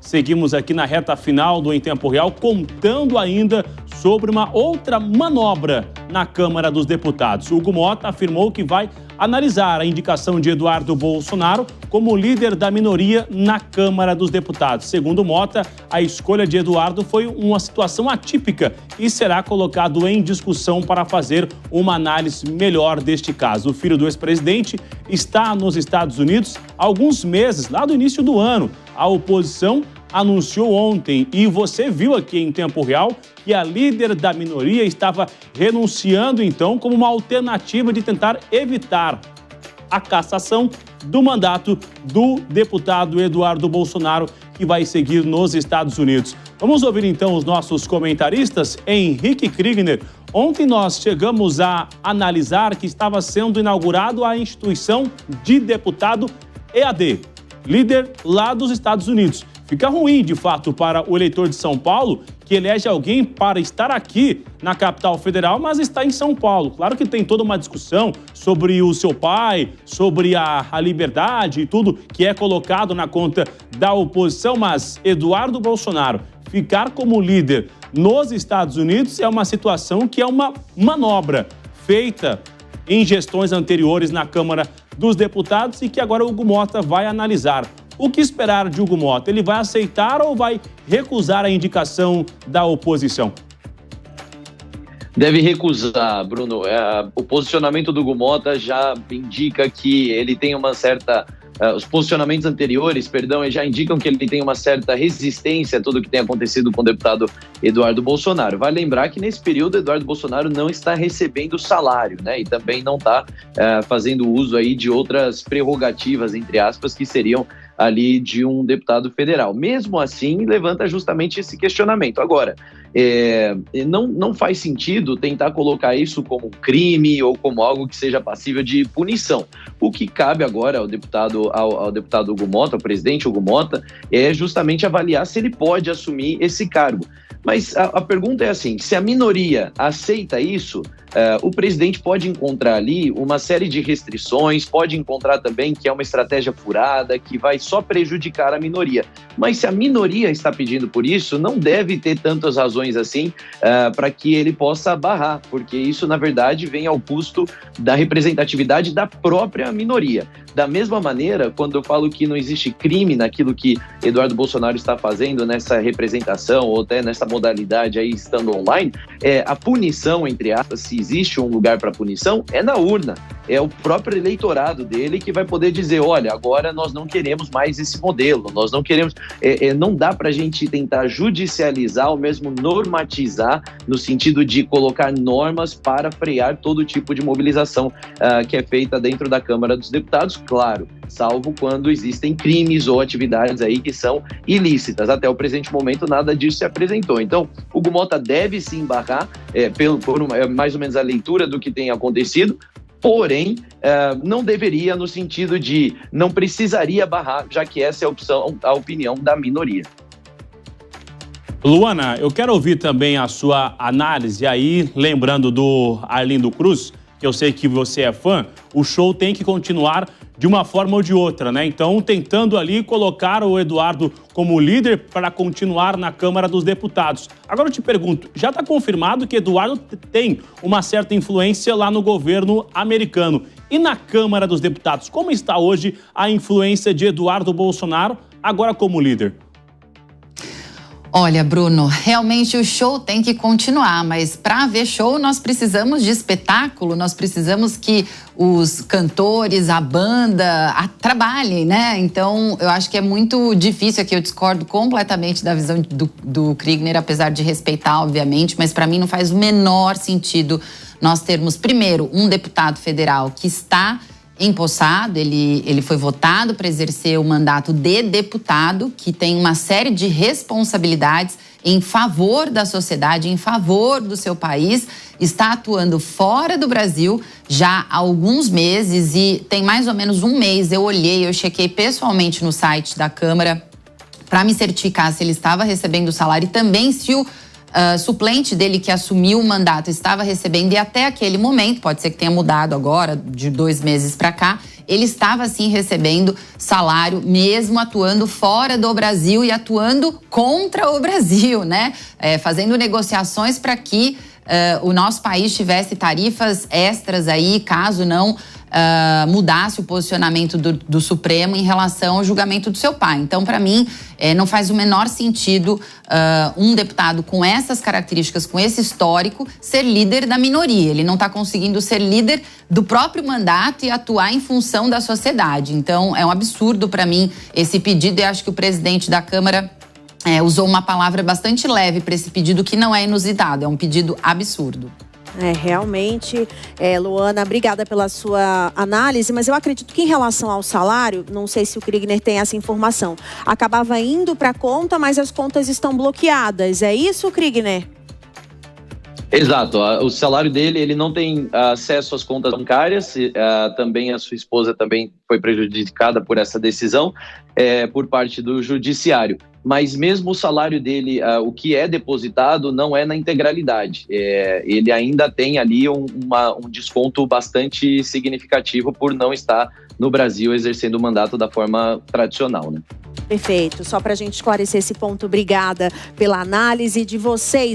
seguimos aqui na reta final do Em Tempo Real, contando ainda sobre uma outra manobra na Câmara dos Deputados. Hugo Motta afirmou que vai analisar a indicação de Eduardo Bolsonaro como líder da minoria na Câmara dos Deputados. Segundo Motta, a escolha de Eduardo foi uma situação atípica e será colocado em discussão para fazer uma análise melhor deste caso. O filho do ex-presidente está nos Estados Unidos há alguns meses, lá do início do ano. A oposição anunciou ontem, e você viu aqui em Tempo Real, que a líder da minoria estava renunciando, então, como uma alternativa de tentar evitar a cassação do mandato do deputado Eduardo Bolsonaro, que vai seguir nos Estados Unidos. Vamos ouvir, então, os nossos comentaristas. Henrique Kriegner, ontem nós chegamos a analisar que estava sendo inaugurado a instituição de deputado EAD, líder lá dos Estados Unidos. Fica ruim, de fato, para o eleitor de São Paulo, que elege alguém para estar aqui na capital federal, mas está em São Paulo. Claro que tem toda uma discussão sobre o seu pai, sobre a liberdade e tudo que é colocado na conta da oposição, mas Eduardo Bolsonaro ficar como líder nos Estados Unidos é uma situação que é uma manobra feita em gestões anteriores na Câmara dos Deputados e que agora o Hugo Motta vai analisar. O que esperar de Hugo Motta? Ele vai aceitar ou vai recusar a indicação da oposição? Deve recusar, Bruno. O posicionamento do Hugo Motta já indica que ele tem uma certa... os posicionamentos anteriores, já indicam que ele tem uma certa resistência a tudo que tem acontecido com o deputado Eduardo Bolsonaro. Vale lembrar que nesse período Eduardo Bolsonaro não está recebendo salário, né? E também não está fazendo uso aí de outras prerrogativas, entre aspas, que seriam ali de um deputado federal. Mesmo assim, levanta justamente esse questionamento. Agora, não faz sentido tentar colocar isso como crime ou como algo que seja passível de punição. O que cabe agora ao deputado Hugo Motta, ao presidente Hugo Motta, é justamente avaliar se ele pode assumir esse cargo. Mas a pergunta é assim, se a minoria aceita isso, o presidente pode encontrar ali uma série de restrições, pode encontrar também que é uma estratégia furada, que vai só prejudicar a minoria. Mas se a minoria está pedindo por isso, não deve ter tantas razões assim para que ele possa barrar, porque isso, na verdade, vem ao custo da representatividade da própria minoria. Da mesma maneira, quando eu falo que não existe crime naquilo que Eduardo Bolsonaro está fazendo nessa representação ou até nessa modalidade aí estando online, a punição, entre aspas, se existe um lugar para punição, é na urna. É o próprio eleitorado dele que vai poder dizer, olha, agora nós não queremos mais esse modelo, nós não queremos... não dá para a gente tentar judicializar ou mesmo normatizar no sentido de colocar normas para frear todo tipo de mobilização que é feita dentro da Câmara dos Deputados, claro, salvo quando existem crimes ou atividades aí que são ilícitas. Até o presente momento nada disso se apresentou. Então, Hugo Motta deve se embarrar mais ou menos a leitura do que tem acontecido, porém, não deveria no sentido de não precisaria barrar, já que essa é a opinião da minoria. Luana, eu quero ouvir também a sua análise aí, lembrando do Arlindo Cruz, que eu sei que você é fã, o show tem que continuar de uma forma ou de outra, né? Então, tentando ali colocar o Eduardo como líder para continuar na Câmara dos Deputados. Agora eu te pergunto, já está confirmado que Eduardo tem uma certa influência lá no governo americano. E na Câmara dos Deputados, como está hoje a influência de Eduardo Bolsonaro, agora como líder? Olha, Bruno, realmente o show tem que continuar, mas para ver show nós precisamos de espetáculo, nós precisamos que os cantores, a banda trabalhem, né? Então, eu acho que é muito difícil, aqui eu discordo completamente da visão do Kriegner, apesar de respeitar, obviamente, mas para mim não faz o menor sentido nós termos, primeiro, um deputado federal que está empossado, ele foi votado para exercer o mandato de deputado, que tem uma série de responsabilidades em favor da sociedade, em favor do seu país, está atuando fora do Brasil já há alguns meses e tem mais ou menos um mês, eu chequei pessoalmente no site da Câmara para me certificar se ele estava recebendo o salário e também se o suplente dele que assumiu o mandato estava recebendo, e até aquele momento, pode ser que tenha mudado agora, de 2 meses para cá, ele estava sim recebendo salário, mesmo atuando fora do Brasil e atuando contra o Brasil, né? Fazendo negociações para que o nosso país tivesse tarifas extras aí, caso não mudasse o posicionamento do Supremo em relação ao julgamento do seu pai. Então, para mim, não faz o menor sentido um deputado com essas características, com esse histórico, ser líder da minoria. Ele não está conseguindo ser líder do próprio mandato e atuar em função da sociedade. Então, é um absurdo para mim esse pedido, e acho que o presidente da Câmara usou uma palavra bastante leve para esse pedido, que não é inusitado, é um pedido absurdo. Realmente, Luana, obrigada pela sua análise, mas eu acredito que em relação ao salário, não sei se o Kriegner tem essa informação, acabava indo para a conta, mas as contas estão bloqueadas. É isso, Kriegner? Exato, o salário dele, ele não tem acesso às contas bancárias, também a sua esposa também foi prejudicada por essa decisão por parte do judiciário. Mas mesmo o salário dele, o que é depositado não é na integralidade. Ele ainda tem ali um desconto bastante significativo por não estar no Brasil exercendo o mandato da forma tradicional, né? Perfeito. Só para a gente esclarecer esse ponto, obrigada pela análise de vocês.